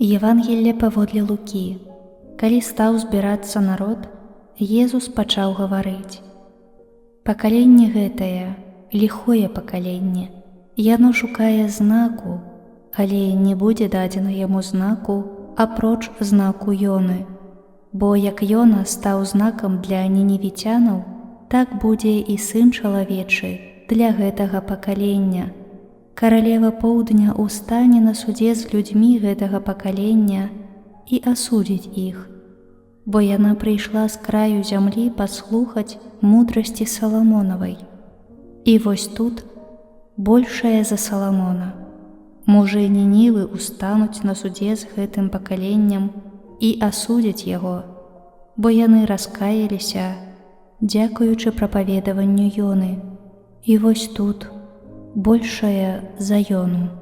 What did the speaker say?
Евангелле паводле Лукі. Калі стаў збірацца народ, Езус пачаў гаварыць: «Пакаленне гэтае, ліхое пакаленне, яно шукае знаку, але не будзе дадзена яму знаку, апроч знаку Ёны. Бо як Ёна стаў знакам для ніневіцянаў, так будзе і Сын чалавечы для гэтага пакалення. Каралева поўдня ўстане на судзе з людзьмі гэтага пакалення і асудзіць іх, бо яна прыйшла з краю зямлі паслухаць мудрасці Саламонавай. І вось тут большая за Саламона. Мужы Нінівы ўстануць на судзе з гэтым пакаленнем і асудзяць яго, бо яны раскаяліся, дзякуючы прапаведаванню Ёны. І вось тут большая за Ёну.